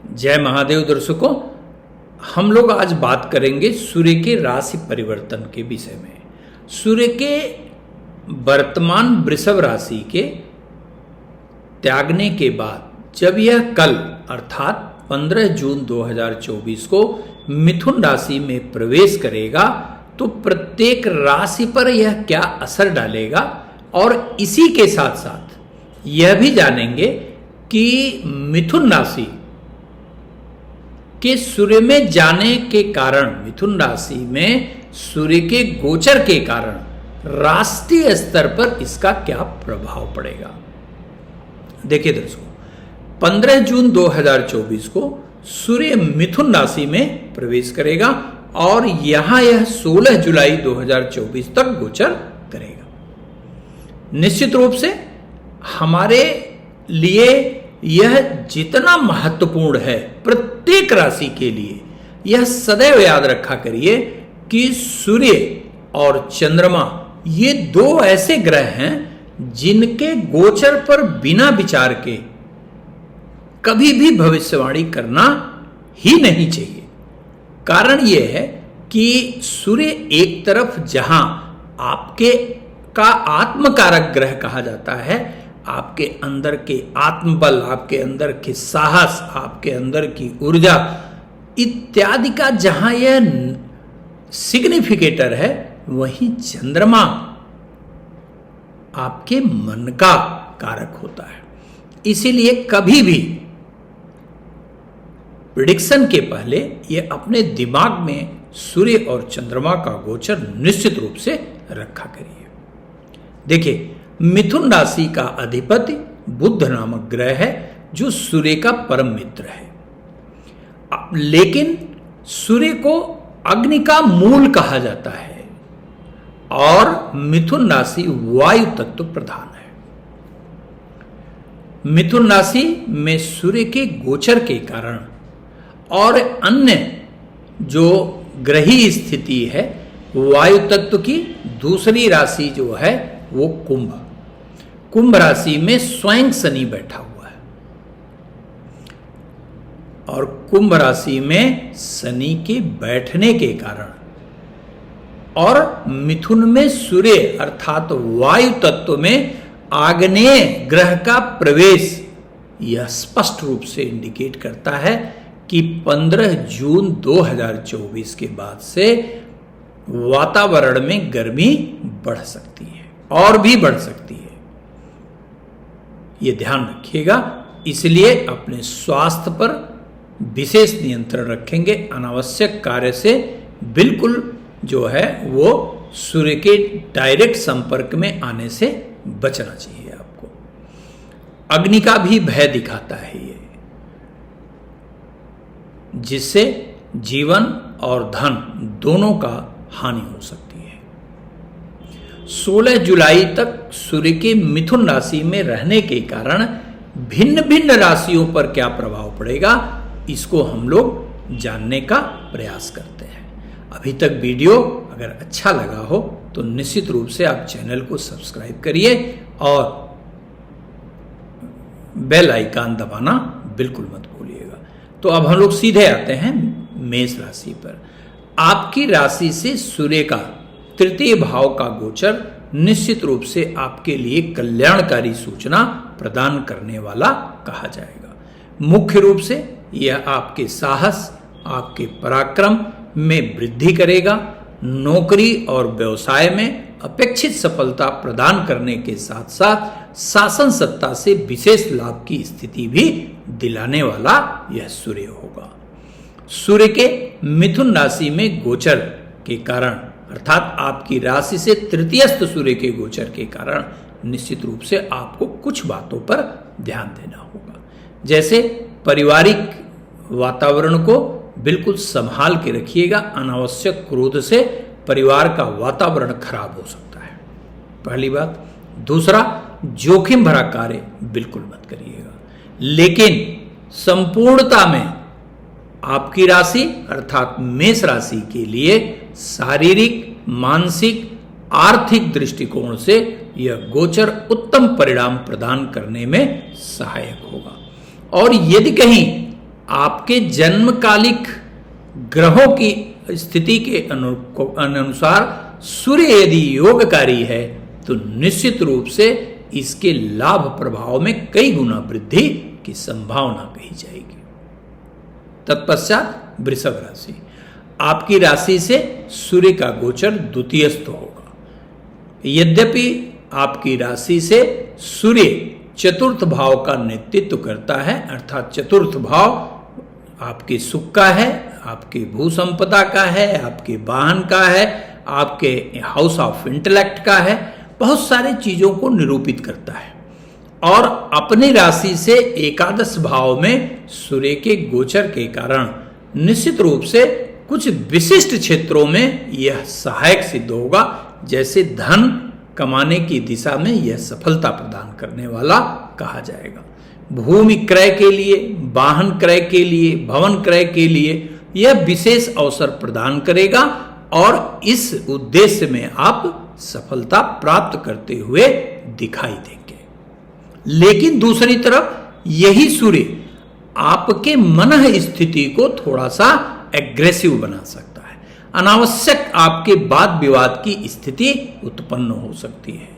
जय महादेव दर्शकों, हम लोग आज बात करेंगे सूर्य के राशि परिवर्तन के विषय में। सूर्य के वर्तमान वृषभ राशि के त्यागने के बाद जब यह कल अर्थात 15 जून 2024 को मिथुन राशि में प्रवेश करेगा तो प्रत्येक राशि पर यह क्या असर डालेगा और इसी के साथ साथ यह भी जानेंगे कि मिथुन राशि के सूर्य में जाने के कारण, मिथुन राशि में सूर्य के गोचर के कारण राष्ट्रीय स्तर पर इसका क्या प्रभाव पड़ेगा। देखिए दर्शकों, 15 जून 2024 को सूर्य मिथुन राशि में प्रवेश करेगा और यहां यह 16 जुलाई 2024 तक गोचर करेगा। निश्चित रूप से हमारे लिए यह जितना महत्वपूर्ण है प्रत्येक राशि के लिए, यह सदैव याद रखा करिए कि सूर्य और चंद्रमा ये दो ऐसे ग्रह हैं जिनके गोचर पर बिना विचार के कभी भी भविष्यवाणी करना ही नहीं चाहिए। कारण यह है कि सूर्य एक तरफ जहां आपके का आत्मकारक ग्रह कहा जाता है, आपके अंदर के आत्मबल, आपके अंदर के साहस, आपके अंदर की ऊर्जा इत्यादि का जहां यह सिग्निफिकेटर है, वहीं चंद्रमा आपके मन का कारक होता है। इसीलिए कभी भी प्रेडिक्शन के पहले यह अपने दिमाग में सूर्य और चंद्रमा का गोचर निश्चित रूप से रखा करिए। देखिए, मिथुन राशि का अधिपति बुध नामक ग्रह है जो सूर्य का परम मित्र है, लेकिन सूर्य को अग्नि का मूल कहा जाता है और मिथुन राशि वायु तत्व प्रधान है। मिथुन राशि में सूर्य के गोचर के कारण और अन्य जो ग्रही स्थिति है, वायु तत्व की दूसरी राशि जो है वो कुंभ राशि में स्वयं शनि बैठा हुआ है और कुंभ राशि में शनि के बैठने के कारण और मिथुन में सूर्य अर्थात वायु तत्व में आग्नेय ग्रह का प्रवेश, यह स्पष्ट रूप से इंडिकेट करता है कि 15 जून 2024 के बाद से वातावरण में गर्मी बढ़ सकती है और भी बढ़ सकती है। यह ध्यान रखिएगा। इसलिए अपने स्वास्थ्य पर विशेष नियंत्रण रखेंगे। अनावश्यक कार्य से बिल्कुल जो है वो सूर्य के डायरेक्ट संपर्क में आने से बचना चाहिए आपको। अग्नि का भी भय दिखाता है ये, जिससे जीवन और धन दोनों का हानि हो सकती है। 16 जुलाई तक सूर्य के मिथुन राशि में रहने के कारण भिन्न भिन्न राशियों पर क्या प्रभाव पड़ेगा, इसको हम लोग जानने का प्रयास करते हैं। अभी तक वीडियो अगर अच्छा लगा हो तो निश्चित रूप से आप चैनल को सब्सक्राइब करिए और बेल आइकन दबाना बिल्कुल मत भूलिएगा। तो अब हम लोग सीधे आते हैं मेष राशि पर। आपकी राशि से सूर्य का तृतीय भाव का गोचर निश्चित रूप से आपके लिए कल्याणकारी सूचना प्रदान करने वाला कहा जाएगा। मुख्य रूप से यह आपके साहस, आपके पराक्रम में वृद्धि करेगा। नौकरी और व्यवसाय में अपेक्षित सफलता प्रदान करने के साथ साथ शासन सत्ता से विशेष लाभ की स्थिति भी दिलाने वाला यह सूर्य होगा। सूर्य के मिथुन राशि में गोचर के कारण अर्थात आपकी राशि से तृतीयस्थ सूर्य के गोचर के कारण निश्चित रूप से आपको कुछ बातों पर ध्यान देना होगा। जैसे पारिवारिक वातावरण को बिल्कुल संभाल के रखिएगा। अनावश्यक क्रोध से परिवार का वातावरण खराब हो सकता है, पहली बात। दूसरा, जोखिम भरा कार्य बिल्कुल मत करिएगा। लेकिन संपूर्णता में आपकी राशि अर्थात मेष राशि के लिए शारीरिक, मानसिक, आर्थिक दृष्टिकोण से यह गोचर उत्तम परिणाम प्रदान करने में सहायक होगा। और यदि कहीं आपके जन्मकालिक ग्रहों की स्थिति के अनुसार सूर्य यदि योगकारी है तो निश्चित रूप से इसके लाभ प्रभाव में कई गुना वृद्धि की संभावना कही जाएगी। तत्पश्चात वृषभ राशि, आपकी राशि से सूर्य का गोचर द्वितीयस्थ होगा। यद्यपि आपकी राशि से सूर्य चतुर्थ भाव का नेतृत्व करता है, अर्थात चतुर्थ भाव आपके सुख का है, आपके भू संपदा का है, आपके वाहन का है, आपके हाउस ऑफ इंटेलेक्ट का है, बहुत सारी चीजों को निरूपित करता है। और अपनी राशि से एकादश भाव में सूर्य के गोचर के कारण निश्चित रूप से कुछ विशिष्ट क्षेत्रों में यह सहायक सिद्ध होगा, जैसे धन कमाने की दिशा में यह सफलता प्रदान करने वाला कहा जाएगा। भूमि क्रय के लिए, वाहन क्रय के लिए, भवन क्रय के लिए यह विशेष अवसर प्रदान करेगा और इस उद्देश्य में आप सफलता प्राप्त करते हुए दिखाई देंगे। लेकिन दूसरी तरफ यही सूर्य आपके मन स्थिति को थोड़ा सा एग्रेसिव बना सकता है। अनावश्यक आपके वाद विवाद की स्थिति उत्पन्न हो सकती है,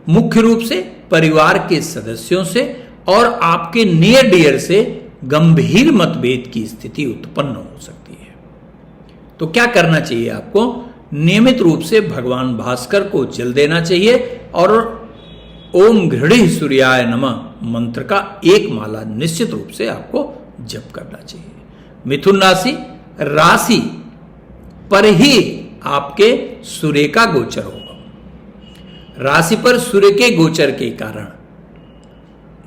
मुख्य रूप से परिवार के सदस्यों से और आपके नियर डियर से गंभीर मतभेद की स्थिति उत्पन्न हो सकती है। तो क्या करना चाहिए आपको? नियमित रूप से भगवान भास्कर को जल देना चाहिए और ओम घृणी सूर्याय नमः मंत्र का एक माला निश्चित रूप से आपको जप करना चाहिए। मिथुन राशि पर ही आपके सूर्य का गोचर होगा। राशि पर सूर्य के गोचर के कारण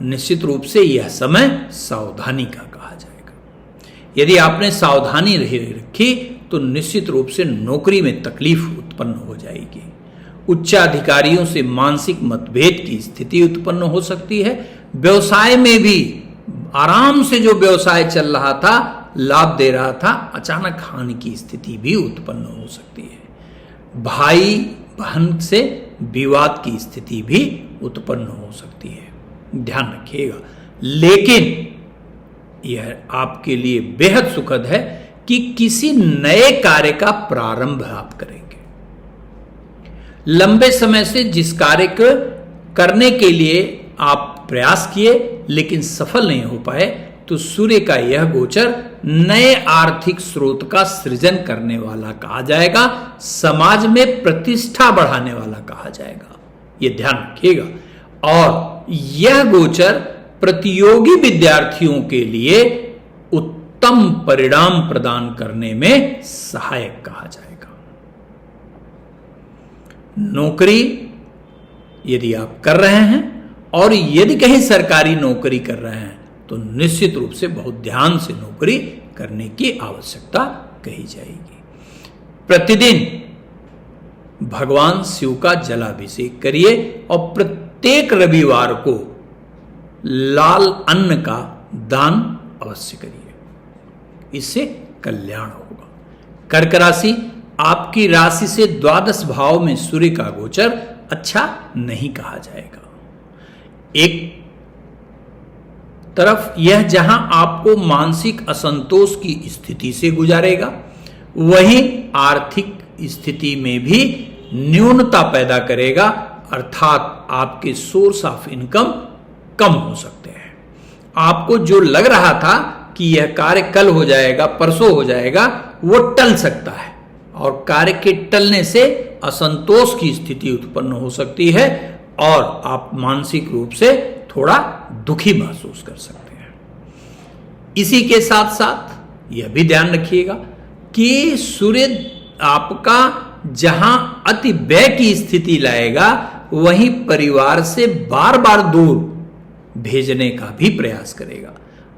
निश्चित रूप से यह समय सावधानी का कहा जाएगा। यदि आपने सावधानी रखी तो निश्चित रूप से नौकरी में तकलीफ उत्पन्न हो जाएगी। उच्चाधिकारियों से मानसिक मतभेद की स्थिति उत्पन्न हो सकती है। व्यवसाय में भी आराम से जो व्यवसाय चल रहा था, लाभ दे रहा था, अचानक हानि की स्थिति भी उत्पन्न हो सकती है। भाई बहन से विवाद की स्थिति भी उत्पन्न हो सकती है, ध्यान रखिएगा। लेकिन यह आपके लिए बेहद सुखद है कि किसी नए कार्य का प्रारंभ आप करेंगे। लंबे समय से जिस कार्य को करने के लिए आप प्रयास किए लेकिन सफल नहीं हो पाए, तो सूर्य का यह गोचर नए आर्थिक स्रोत का सृजन करने वाला कहा जाएगा, समाज में प्रतिष्ठा बढ़ाने वाला कहा जाएगा, यह ध्यान रखिएगा। और यह गोचर प्रतियोगी विद्यार्थियों के लिए उत्तम परिणाम प्रदान करने में सहायक कहा जाएगा। नौकरी यदि आप कर रहे हैं और यदि कहीं सरकारी नौकरी कर रहे हैं तो निश्चित रूप से बहुत ध्यान से नौकरी करने की आवश्यकता कही जाएगी। प्रतिदिन भगवान शिव का जलाभिषेक करिए और प्रत्येक रविवार को लाल अन्न का दान अवश्य करिए, इससे कल्याण होगा। कर्क राशि, आपकी राशि से द्वादश भाव में सूर्य का गोचर अच्छा नहीं कहा जाएगा। एक तरफ यह जहां आपको मानसिक असंतोष की स्थिति से गुजारेगा, वहीं आर्थिक स्थिति में भी न्यूनता पैदा करेगा, अर्थात आपके सोर्स ऑफ इनकम कम हो सकते हैं। आपको जो लग रहा था कि यह कार्य कल हो जाएगा, परसों हो जाएगा, वो टल सकता है और कार्य के टलने से असंतोष की स्थिति उत्पन्न हो सकती है और आप मानसिक रूप से थोड़ा दुखी महसूस कर सकते हैं। इसी के साथ साथ यह भी ध्यान रखिएगा कि सूर्य आपका जहां अति व्यय की स्थिति लाएगा, वहीं परिवार से बार बार दूर भेजने का भी प्रयास करेगा,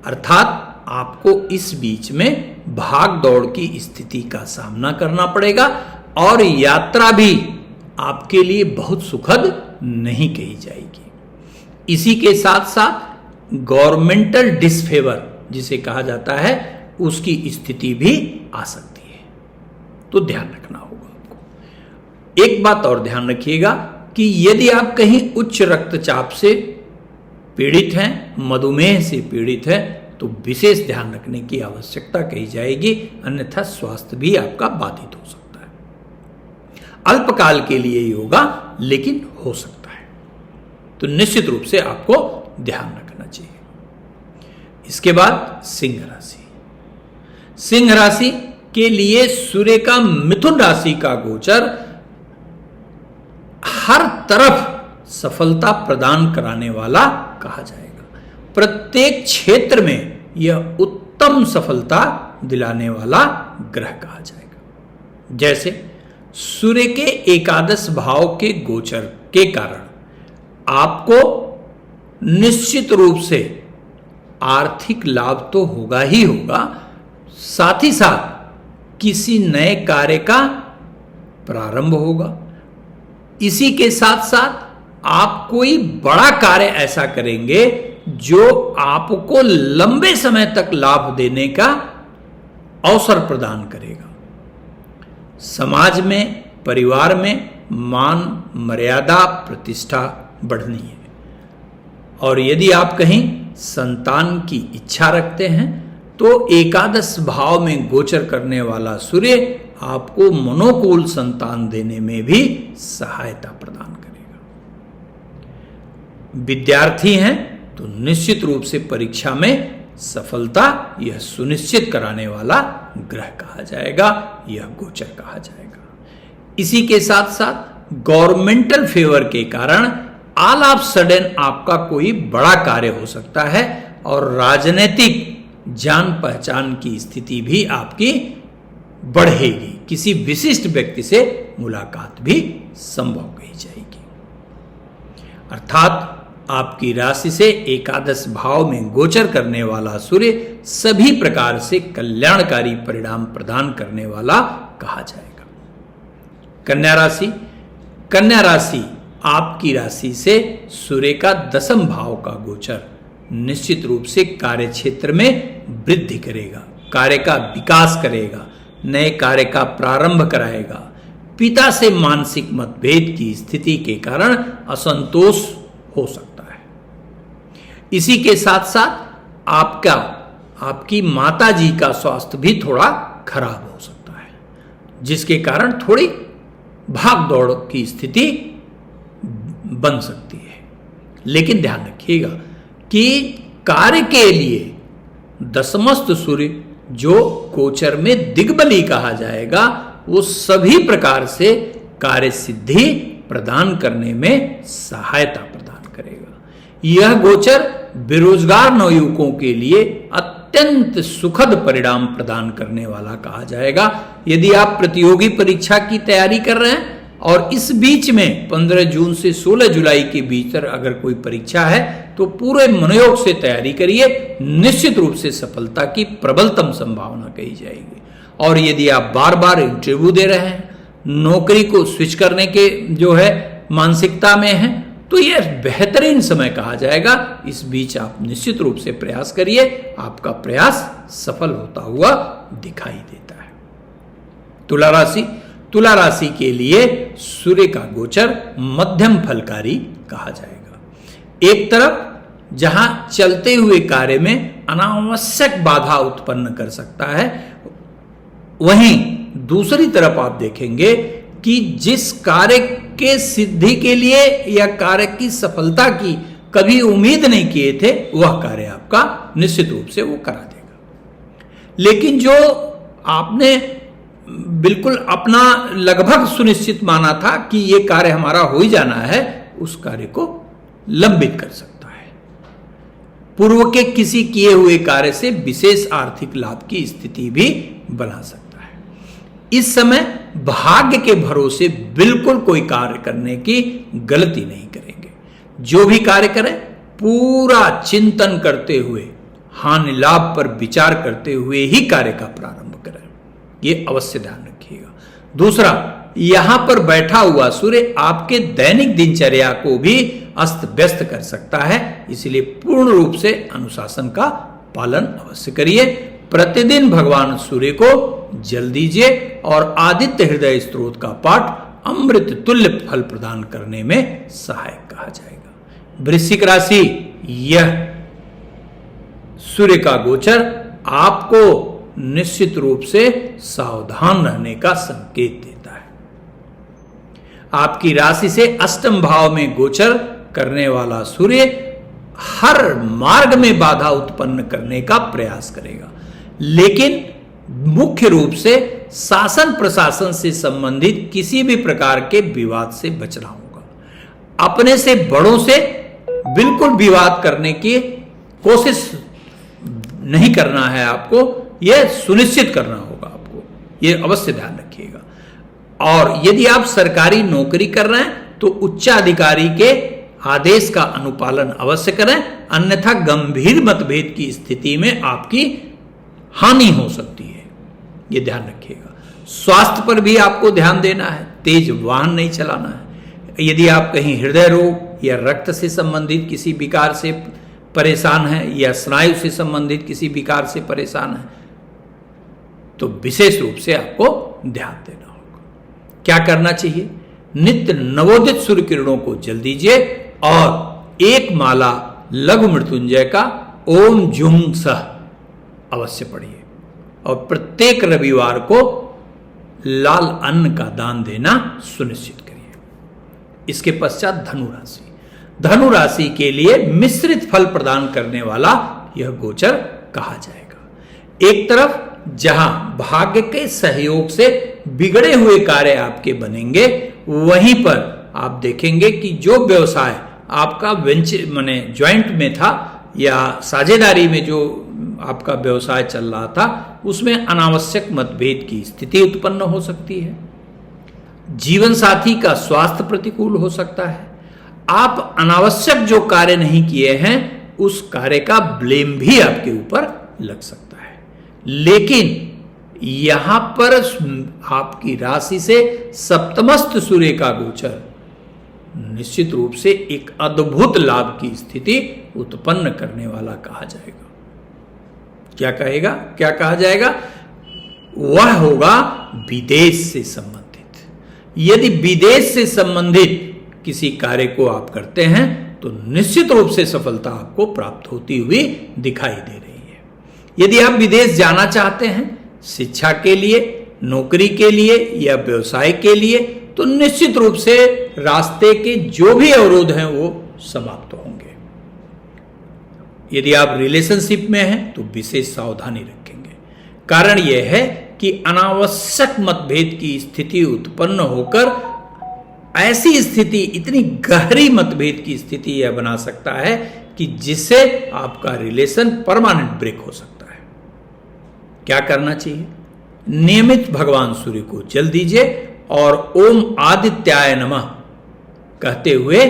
अर्थात आपको इस बीच में भाग दौड़ की स्थिति का सामना करना पड़ेगा और यात्रा भी आपके लिए बहुत सुखद नहीं कही जाएगी। इसी के साथ साथ गवर्नमेंटल डिसफेवर जिसे कहा जाता है, उसकी स्थिति भी आ सकती है, तो ध्यान रखना होगा आपको। एक बात और ध्यान रखिएगा कि यदि आप कहीं उच्च रक्तचाप से पीड़ित हैं, मधुमेह से पीड़ित हैं, तो विशेष ध्यान रखने की आवश्यकता कही जाएगी, अन्यथा स्वास्थ्य भी आपका बाधित हो सकता है। अल्पकाल के लिए ही होगा लेकिन हो सकता है, तो निश्चित रूप से आपको ध्यान रखना चाहिए। इसके बाद सिंह राशि। सिंह राशि के लिए सूर्य का मिथुन राशि का गोचर हर तरफ सफलता प्रदान कराने वाला कहा जाएगा। प्रत्येक क्षेत्र में यह उत्तम सफलता दिलाने वाला ग्रह कहा जाएगा। जैसे सूर्य के एकादश भाव के गोचर के कारण आपको निश्चित रूप से आर्थिक लाभ तो होगा ही होगा, साथ ही साथ किसी नए कार्य का प्रारंभ होगा। इसी के साथ साथ आप कोई बड़ा कार्य ऐसा करेंगे जो आपको लंबे समय तक लाभ देने का अवसर प्रदान करेगा। समाज में, परिवार में मान मर्यादा प्रतिष्ठा बढ़नी है। और यदि आप कहीं संतान की इच्छा रखते हैं तो एकादश भाव में गोचर करने वाला सूर्य आपको मनोकूल संतान देने में भी सहायता प्रदान करेगा। विद्यार्थी हैं तो निश्चित रूप से परीक्षा में सफलता यह सुनिश्चित कराने वाला ग्रह कहा जाएगा, यह गोचर कहा जाएगा। इसी के साथ साथ गवर्नमेंटल फेवर के कारण ऑल ऑफ सडन आपका कोई बड़ा कार्य हो सकता है और राजनीतिक जान पहचान की स्थिति भी आपकी बढ़ेगी। किसी विशिष्ट व्यक्ति से मुलाकात भी संभव कही जाएगी। अर्थात आपकी राशि से एकादश भाव में गोचर करने वाला सूर्य सभी प्रकार से कल्याणकारी परिणाम प्रदान करने वाला कहा जाएगा। कन्या राशि। कन्या राशि आपकी राशि से सूर्य का दसम भाव का गोचर निश्चित रूप से कार्य क्षेत्र में वृद्धि करेगा, कार्य का विकास करेगा, नए कार्य का प्रारंभ कराएगा। पिता से मानसिक मतभेद की स्थिति के कारण असंतोष हो सकता है। इसी के साथ साथ आपकी माता जी का स्वास्थ्य भी थोड़ा खराब हो सकता है, जिसके कारण थोड़ी भाग दौड़ की स्थिति बन सकती है। लेकिन ध्यान रखिएगा कि कार्य के लिए दसमस्त सूर्य जो गोचर में दिग्बली कहा जाएगा, वो सभी प्रकार से कार्य सिद्धि प्रदान करने में सहायता प्रदान करेगा। यह गोचर बेरोजगार नवयुवकों के लिए अत्यंत सुखद परिणाम प्रदान करने वाला कहा जाएगा। यदि आप प्रतियोगी परीक्षा की तैयारी कर रहे हैं और इस बीच में 15 जून से 16 जुलाई के भीतर अगर कोई परीक्षा है तो पूरे मनोयोग से तैयारी करिए, निश्चित रूप से सफलता की प्रबलतम संभावना कही जाएगी। और यदि आप बार बार इंटरव्यू दे रहे हैं, नौकरी को स्विच करने के जो है मानसिकता में हैं, तो यह बेहतरीन समय कहा जाएगा। इस बीच आप निश्चित रूप से प्रयास करिए, आपका प्रयास सफल होता हुआ दिखाई देता है। तुला राशि। तुला राशि के लिए सूर्य का गोचर मध्यम फलकारी कहा जाएगा। एक तरफ जहां चलते हुए कार्य में अनावश्यक बाधा उत्पन्न कर सकता है, वहीं दूसरी तरफ आप देखेंगे कि जिस कार्य के सिद्धि के लिए या कार्य की सफलता की कभी उम्मीद नहीं किए थे, वह कार्य आपका निश्चित रूप से वो करा देगा। लेकिन जो आपने बिल्कुल अपना लगभग सुनिश्चित माना था कि ये कार्य हमारा हो ही जाना है, उस कार्य को लंबित कर सकता है। पूर्व के किसी किए हुए कार्य से विशेष आर्थिक लाभ की स्थिति भी बना सकता है। इस समय भाग्य के भरोसे बिल्कुल कोई कार्य करने की गलती नहीं करेंगे। जो भी कार्य करें पूरा चिंतन करते हुए, हानि लाभ पर विचार करते हुए ही कार्य का प्रारंभ करें, ये अवश्य ध्यान रखिएगा। दूसरा, यहां पर बैठा हुआ सूर्य आपके दैनिक दिनचर्या को भी अस्त व्यस्त कर सकता है, इसलिए पूर्ण रूप से अनुशासन का पालन अवश्य करिए। प्रतिदिन भगवान सूर्य को जल दीजिए और आदित्य हृदय स्तोत्र का पाठ अमृत तुल्य फल प्रदान करने में सहायक कहा जाएगा। वृश्चिक राशि। यह सूर्य का गोचर आपको निश्चित रूप से सावधान रहने का संकेत देता है। आपकी राशि से अष्टम भाव में गोचर करने वाला सूर्य हर मार्ग में बाधा उत्पन्न करने का प्रयास करेगा, लेकिन मुख्य रूप से शासन प्रशासन से संबंधित किसी भी प्रकार के विवाद से बचना होगा। अपने से बड़ों से बिल्कुल विवाद करने की कोशिश नहीं करना है आपको, यह सुनिश्चित करना होगा आपको, यह अवश्य ध्यान रखिएगा। और यदि आप सरकारी नौकरी कर रहे हैं तो उच्चाधिकारी के आदेश का अनुपालन अवश्य करें, अन्यथा गंभीर मतभेद की स्थिति में आपकी हानि हो सकती है, ये ध्यान रखिएगा। स्वास्थ्य पर भी आपको ध्यान देना है, तेज वाहन नहीं चलाना है। यदि आप कहीं हृदय रोग या रक्त से संबंधित किसी विकार से परेशान हैं या स्नायु से संबंधित किसी विकार से परेशान हैं तो विशेष रूप से आपको ध्यान देना होगा। क्या करना चाहिए? नित्य नवोदित सूर्य किरणों को जल दीजिए और एक माला लघु मृत्युंजय का ओम जुंग सह अवश्य पढ़िए और प्रत्येक रविवार को लाल अन्न का दान देना सुनिश्चित करिए। इसके पश्चात धनु राशि। धनु राशि के लिए मिश्रित फल प्रदान करने वाला यह गोचर कहा जाएगा। एक तरफ जहां भाग्य के सहयोग से बिगड़े हुए कार्य आपके बनेंगे, वहीं पर आप देखेंगे कि जो व्यवसाय आपका वेंचर माने ज्वाइंट में था या साझेदारी में जो आपका व्यवसाय चल रहा था, उसमें अनावश्यक मतभेद की स्थिति उत्पन्न हो सकती है। जीवन साथी का स्वास्थ्य प्रतिकूल हो सकता है। आप अनावश्यक जो कार्य नहीं किए हैं उस कार्य का ब्लेम भी आपके ऊपर लग सकता है। लेकिन यहां पर आपकी राशि से सप्तमस्थ सूर्य का गोचर निश्चित रूप से एक अद्भुत लाभ की स्थिति उत्पन्न करने वाला कहा जाएगा। क्या कहा जाएगा? वह होगा विदेश से संबंधित। यदि विदेश से संबंधित किसी कार्य को आप करते हैं तो निश्चित रूप से सफलता आपको प्राप्त होती हुई दिखाई दे रही है। यदि आप विदेश जाना चाहते हैं शिक्षा के लिए, नौकरी के लिए या व्यवसाय के लिए, तो निश्चित रूप से रास्ते के जो भी अवरोध हैं वो समाप्त होंगे। यदि आप रिलेशनशिप में हैं तो विशेष सावधानी रखेंगे। कारण यह है कि अनावश्यक मतभेद की स्थिति उत्पन्न होकर ऐसी स्थिति, इतनी गहरी मतभेद की स्थिति यह बना सकता है कि जिससे आपका रिलेशन परमानेंट ब्रेक हो सकता है। क्या करना चाहिए? नियमित भगवान सूर्य को जल दीजिए और ओम आदित्याय नमः कहते हुए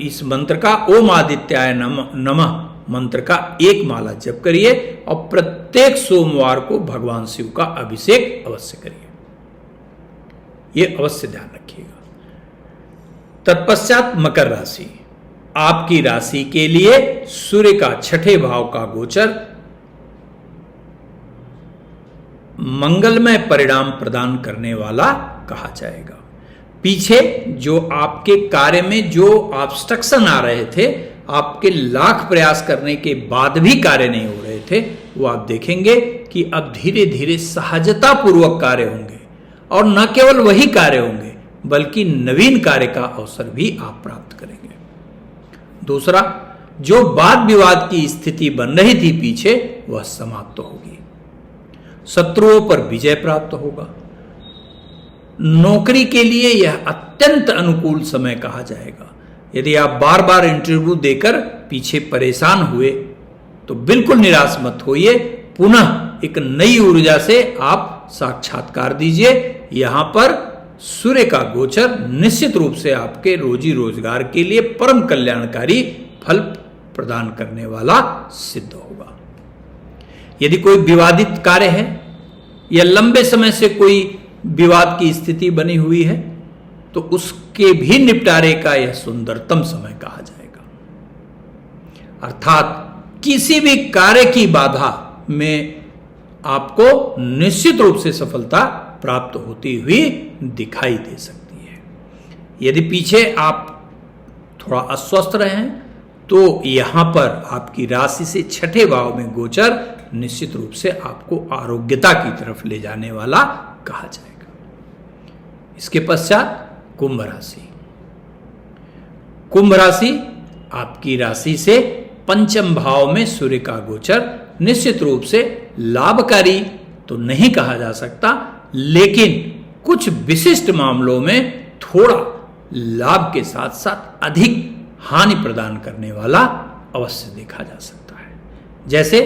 इस मंत्र का ओम आदित्याय नमः मंत्र का एक माला जप करिए और प्रत्येक सोमवार को भगवान शिव का अभिषेक अवश्य करिए। यह अवश्य ध्यान रखिएगा। तत्पश्चात मकर राशि। आपकी राशि के लिए सूर्य का छठे भाव का गोचर मंगलमय परिणाम प्रदान करने वाला कहा जाएगा। पीछे जो आपके कार्य में जो ऑब्स्ट्रक्शन आ रहे थे, आपके लाख प्रयास करने के बाद भी कार्य नहीं हो रहे थे, वो आप देखेंगे कि अब धीरे धीरे सहजता पूर्वक कार्य होंगे और न केवल वही कार्य होंगे बल्कि नवीन कार्य का अवसर भी आप प्राप्त करेंगे। दूसरा, जो वाद विवाद की स्थिति बन रही थी पीछे, वह समाप्त होगी। शत्रुओं पर विजय प्राप्त होगा। नौकरी के लिए यह अत्यंत अनुकूल समय कहा जाएगा। यदि आप बार बार इंटरव्यू देकर पीछे परेशान हुए तो बिल्कुल निराश मत होइए, पुनः एक नई ऊर्जा से आप साक्षात्कार दीजिए। यहां पर सूर्य का गोचर निश्चित रूप से आपके रोजी रोजगार के लिए परम कल्याणकारी फल प्रदान करने वाला सिद्ध होगा। यदि कोई विवादित कार्य है या लंबे समय से कोई विवाद की स्थिति बनी हुई है तो उसके भी निपटारे का यह सुंदरतम समय कहा जाएगा। अर्थात किसी भी कार्य की बाधा में आपको निश्चित रूप से सफलता प्राप्त होती हुई दिखाई दे सकती है। यदि पीछे आप थोड़ा अस्वस्थ रहे हैं तो यहां पर आपकी राशि से छठे भाव में गोचर निश्चित रूप से आपको आरोग्यता की तरफ ले जाने वाला कहा जाएगा। इसके पश्चात कुंभ राशि। कुंभ राशि आपकी राशि से पंचम भाव में सूर्य का गोचर निश्चित रूप से लाभकारी तो नहीं कहा जा सकता, लेकिन कुछ विशिष्ट मामलों में थोड़ा लाभ के साथ साथ अधिक हानि प्रदान करने वाला अवश्य देखा जा सकता है। जैसे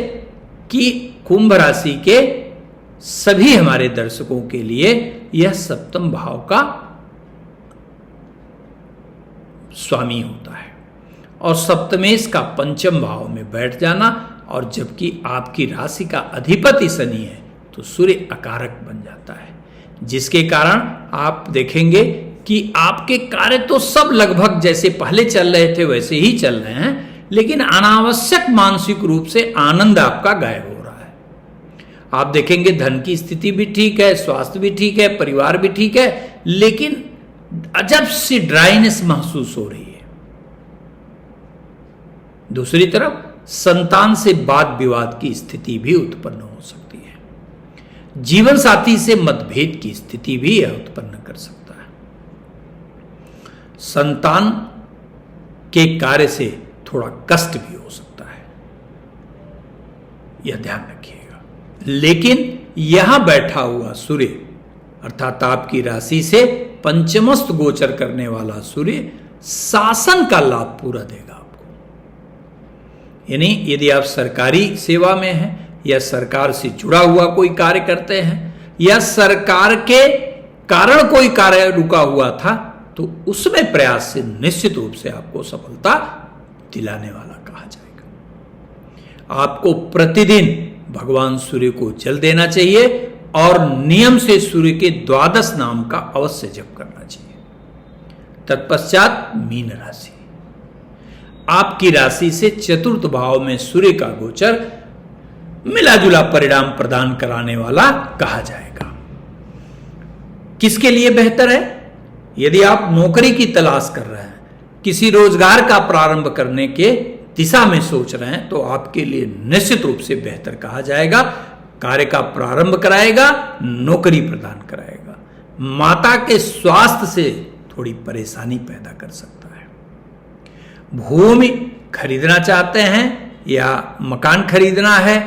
कि कुंभ राशि के सभी हमारे दर्शकों के लिए यह सप्तम भाव का स्वामी होता है और सप्तमेश का पंचम भाव में बैठ जाना, और जबकि आपकी राशि का अधिपति शनि है तो सूर्य अकारक बन जाता है, जिसके कारण आप देखेंगे कि आपके कार्य तो सब लगभग जैसे पहले चल रहे थे वैसे ही चल रहे हैं, लेकिन अनावश्यक मानसिक रूप से आनंद आपका गायब हो रहा है। आप देखेंगे धन की स्थिति भी ठीक है, स्वास्थ्य भी ठीक है, परिवार भी ठीक है, लेकिन अजब सी ड्राइनेस महसूस हो रही है। दूसरी तरफ संतान से वाद विवाद की स्थिति भी उत्पन्न हो सकती है। जीवन साथी से मतभेद की स्थिति भी यह उत्पन्न कर सकता है। संतान के कार्य से थोड़ा कष्ट भी हो सकता है, यह ध्यान रखिएगा। लेकिन यहां बैठा हुआ सूर्य अर्थात आपकी राशि से पंचमस्त गोचर करने वाला सूर्य शासन का लाभ पूरा देगा आपको। यानी यदि आप सरकारी सेवा में हैं या सरकार से जुड़ा हुआ कोई कार्य करते हैं या सरकार के कारण कोई कार्य रुका हुआ था, तो उसमें प्रयास से निश्चित रूप से आपको सफलता दिलाने वाला कहा जाएगा। आपको प्रतिदिन भगवान सूर्य को जल देना चाहिए और नियम से सूर्य के 12 नाम का अवश्य जप करना चाहिए। तत्पश्चात मीन राशि। आपकी राशि से चतुर्थ भाव में सूर्य का गोचर मिला जुला परिणाम प्रदान कराने वाला कहा जाएगा। किसके लिए बेहतर है? यदि आप नौकरी की तलाश कर रहे हैं, किसी रोजगार का प्रारंभ करने के दिशा में सोच रहे हैं, तो आपके लिए निश्चित रूप से बेहतर कहा जाएगा। कार्य का प्रारंभ कराएगा, नौकरी प्रदान कराएगा। माता के स्वास्थ्य से थोड़ी परेशानी पैदा कर सकता है। भूमि खरीदना चाहते हैं या मकान खरीदना है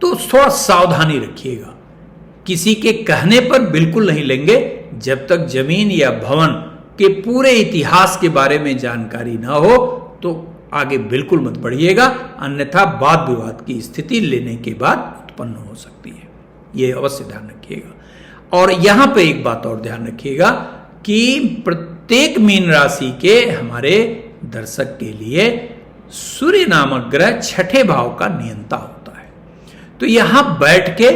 तो थोड़ा सावधानी रखिएगा। किसी के कहने पर बिल्कुल नहीं लेंगे जब तक जमीन या भवन के पूरे इतिहास के बारे में जानकारी ना हो, तो आगे बिल्कुल मत बढ़िएगा, अन्यथा वाद विवाद की स्थिति लेने के बाद उत्पन्न हो सकती है। यह अवश्य ध्यान रखिएगा। और यहां पे एक बात और ध्यान रखिएगा कि प्रत्येक मीन राशि के हमारे दर्शक के लिए सूर्य नामक ग्रह छठे भाव का नियंता होता है, तो यहां बैठ के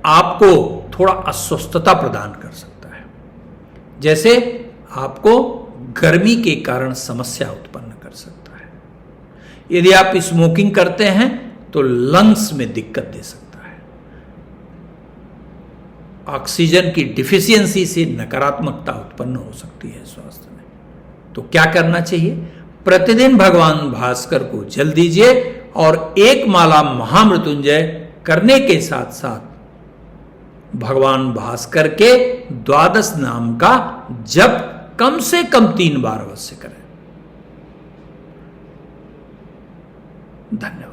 आपको थोड़ा अस्वस्थता प्रदान कर सकता है। जैसे आपको गर्मी के कारण समस्या उत्पन्न कर सकता है। यदि आप स्मोकिंग करते हैं तो लंग्स में दिक्कत दे सकता है। ऑक्सीजन की डिफिशियंसी से नकारात्मकता उत्पन्न हो सकती है स्वास्थ्य में। तो क्या करना चाहिए? प्रतिदिन भगवान भास्कर को जल दीजिए और एक माला महामृत्युंजय करने के साथ साथ भगवान भास्कर के 12 नाम का जप कम से कम 3 बार अवश्य करें। धन्यवाद।